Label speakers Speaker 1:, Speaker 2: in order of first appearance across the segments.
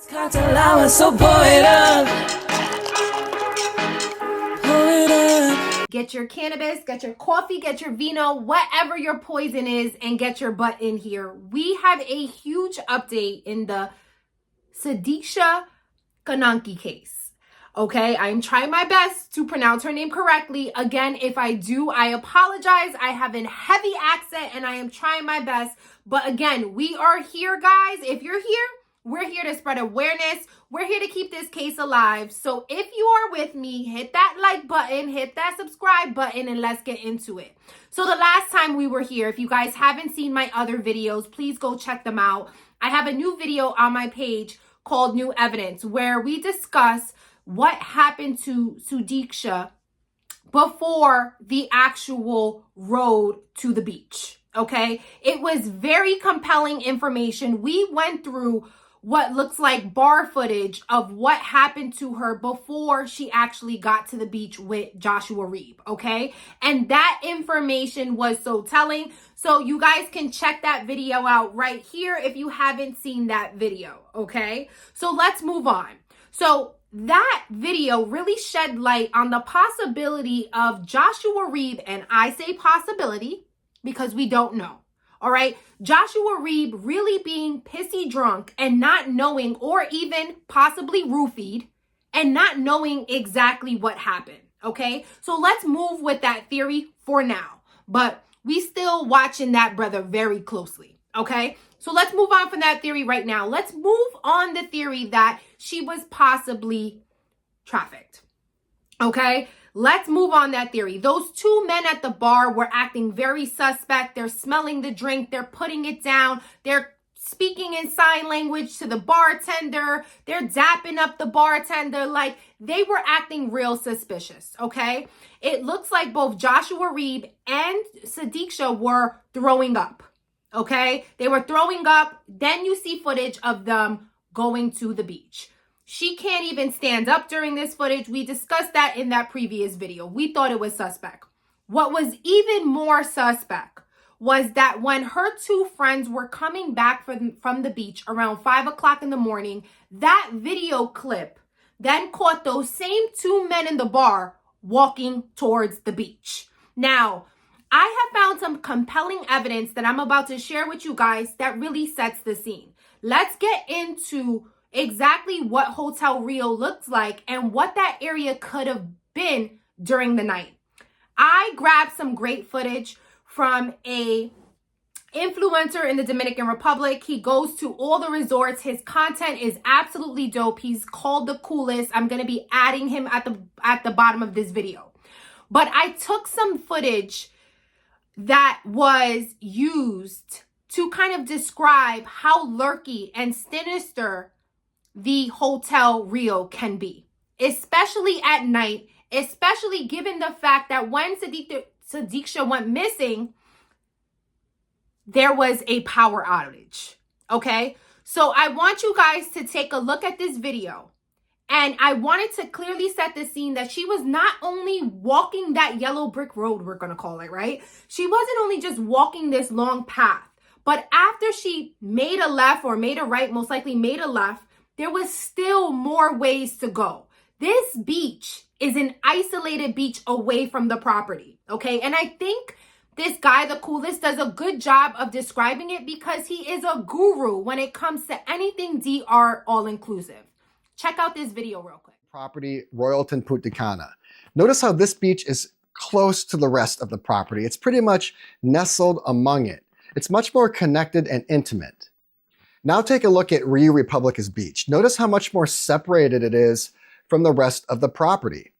Speaker 1: Mamascocktailhour, so pour it up. Pour it up.
Speaker 2: Get your cannabis, get your coffee, get your vino, whatever your poison is, and get your butt in here. We have a huge update in the Sudiksha Konaki case. Okay, I'm trying my best to pronounce her name correctly. Again, if I do, I apologize. I have a heavy accent and I am trying my best. But again, we are here, guys. If you're here, we're here to spread awareness. We're here to keep this case alive. So if you are with me, hit that like button, hit that subscribe button, and let's get into it. So the last time we were here, if you guys haven't seen my other videos, please go check them out. I have a new video on my page called New Evidence, where we discuss what happened to Sudiksha before the actual road to the beach. Okay, it was very compelling information. We went through what looks like bar footage of what happened to her before she actually got to the beach with Joshua Reeb, okay? And that information was so telling. So you guys can check that video out right here if you haven't seen that video, okay? So let's move on. So that video really shed light on the possibility of Joshua Reeb, and I say possibility because we don't know. All right, Joshua Reeb really being pissy drunk and not knowing, or even possibly roofied and not knowing exactly what happened. Okay, so let's move with that theory for now, but we still watching that brother very closely. Okay, so let's move on from that theory right now. Let's move on the theory that she was possibly trafficked. Okay, let's move on that theory. Those two men at the bar were acting very suspect. They're smelling the drink. They're putting it down. They're speaking in sign language to the bartender. They're dapping up the bartender. Like, they were acting real suspicious, okay? It looks like both Joshua Reeb and Sudiksha were throwing up, okay? They were throwing up. Then you see footage of them going to the beach. She can't even stand up during this footage. We discussed that in that previous video. We thought it was suspect. What was even more suspect was that when her two friends were coming back from the beach around 5 o'clock in the morning, that video clip then caught those same two men in the bar walking towards the beach. Now, I have found some compelling evidence that I'm about to share with you guys that really sets the scene. Let's get into exactly what Hotel Rio looks like and what that area could have been during the night. I grabbed some great footage from a influencer in the Dominican Republic. He goes to all the resorts. His content is absolutely dope. He's called The Coolest. I'm going to be adding him at the bottom of this video. But I took some footage that was used to kind of describe how lurky and sinister the Hotel Rio can be, especially at night, especially given the fact that when Sudiksha went missing, there was a power outage, okay? So I want you guys to take a look at this video, and I wanted to clearly set the scene that she was not only walking that yellow brick road, we're gonna call it, right? She wasn't only just walking this long path, but after she made a left or made a right, most likely made a left, there was still more ways to go. This beach is an isolated beach away from the property, okay? And I think this guy, The Coolest, does a good job of describing it because he is a guru when it comes to anything DR all-inclusive. Check out this video real quick.
Speaker 3: Property, Royalton, Punta Cana. Notice how this beach is close to the rest of the property. It's pretty much nestled among it. It's much more connected and intimate. Now take a look at Rio Republica's beach. Notice how much more separated it is from the rest of the property.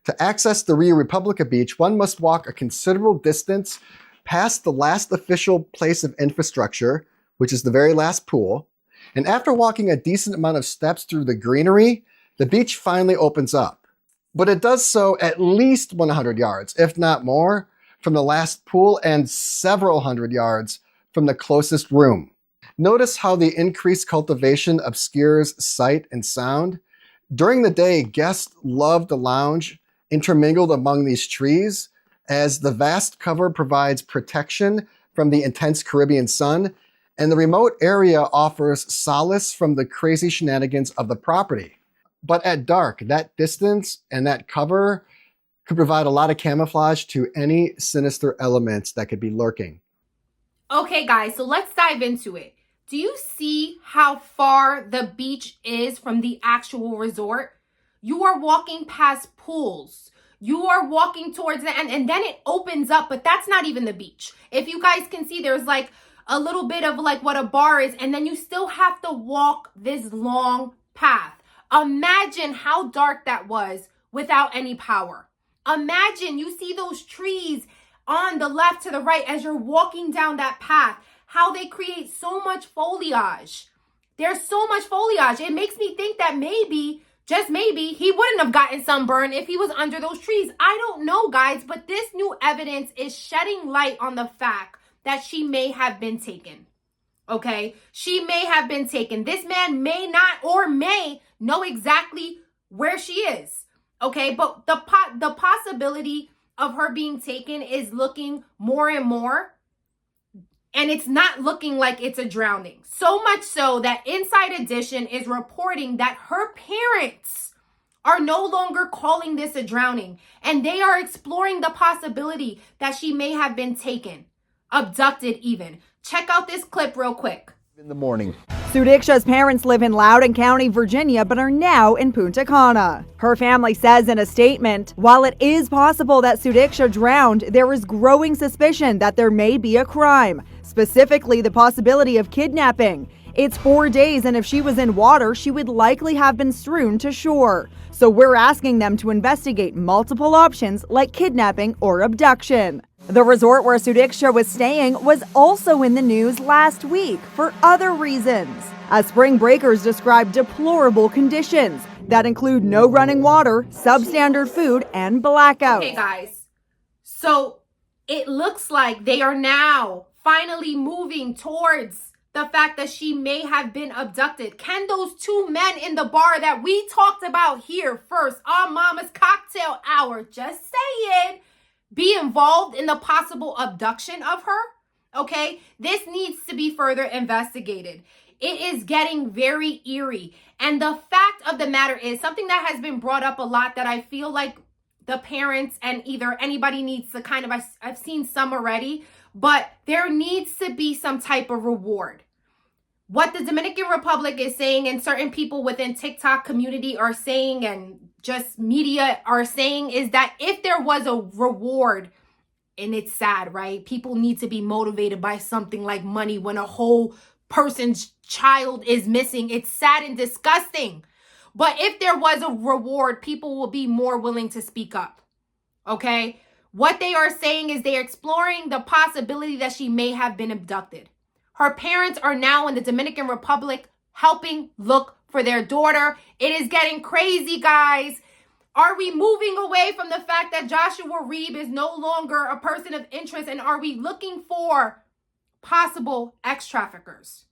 Speaker 3: To access the Rio Republica beach, one must walk a considerable distance past the last official place of infrastructure, which is the very last pool. And after walking a decent amount of steps through the greenery, the beach finally opens up. But it does so at least 100 yards, if not more, from the last pool and several hundred yards from the closest room. Notice how the increased cultivation obscures sight and sound. During the day, guests love to lounge intermingled among these trees, as the vast cover provides protection from the intense Caribbean sun And the remote area offers solace from the crazy shenanigans of the property. But at dark, that distance and that cover could provide a lot of camouflage to any sinister elements that could be lurking.
Speaker 2: Okay, guys, so let's dive into it. Do you see how far the beach is from the actual resort? You are walking past pools. You are walking towards the end, and then it opens up, but that's not even the beach. If you guys can see, there's like a little bit of like what a bar is, and then you still have to walk this long path. Imagine how dark that was without any power. Imagine you see those trees on the left to the right as you're walking down that path, how they create so much foliage. There's so much foliage. It makes me think that maybe, just maybe, he wouldn't have gotten sunburn if he was under those trees. I don't know, guys, but this new evidence is shedding light on the fact that she may have been taken. Okay? She may have been taken. This man may not or may know exactly where she is. Okay? But the possibility of her being taken is looking more and more, and it's not looking like it's a drowning. So much so that Inside Edition is reporting that her parents are no longer calling this a drowning, and they are exploring the possibility that she may have been taken, abducted even. Check out this clip real quick.
Speaker 4: In the morning.
Speaker 5: Sudiksha's parents live in Loudoun County, Virginia, but are now in Punta Cana. Her family says in a statement, while it is possible that Sudiksha drowned, there is growing suspicion that there may be a crime, specifically the possibility of kidnapping. It's 4 days, and if she was in water, she would likely have been strewn to shore. So we're asking them to investigate multiple options like kidnapping or abduction. The resort where Sudiksha was staying was also in the news last week for other reasons, as spring breakers described deplorable conditions that include no running water, substandard food, and blackouts.
Speaker 2: Okay, guys, so it looks like they are now finally moving towards the fact that she may have been abducted. Can those two men in the bar that we talked about here first on Mama's Cocktail Hour, just saying, be involved in the possible abduction of her? Okay, this needs to be further investigated. It is getting very eerie. And the fact of the matter is something that has been brought up a lot that I feel like the parents and either anybody needs to kind of, I've seen some already, but there needs to be some type of reward. What the Dominican Republic is saying, and certain people within TikTok community are saying, and just media are saying, is that if there was a reward, and it's sad, right? People need to be motivated by something like money when a whole person's child is missing. It's sad and disgusting. But if there was a reward, people will be more willing to speak up. Okay? What they are saying is they are exploring the possibility that she may have been abducted. Her parents are now in the Dominican Republic helping look for their daughter. It is getting crazy, guys. Are we moving away from the fact that Joshua Reeb is no longer a person of interest? And are we looking for possible ex-traffickers?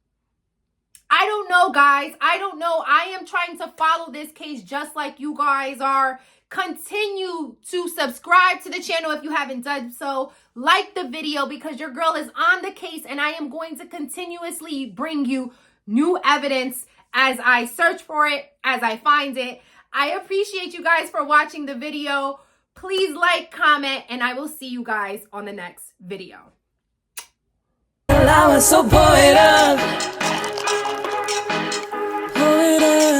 Speaker 2: I don't know, guys. I don't know. I am trying to follow this case just like you guys are. Continue to subscribe to the channel if you haven't done so. Like the video because your girl is on the case, and I am going to continuously bring you new evidence as I search for it, as I find it. I appreciate you guys for watching the video. Please like, comment, and I will see you guys on the next video.
Speaker 1: Well, I was so bored up. Pull it up.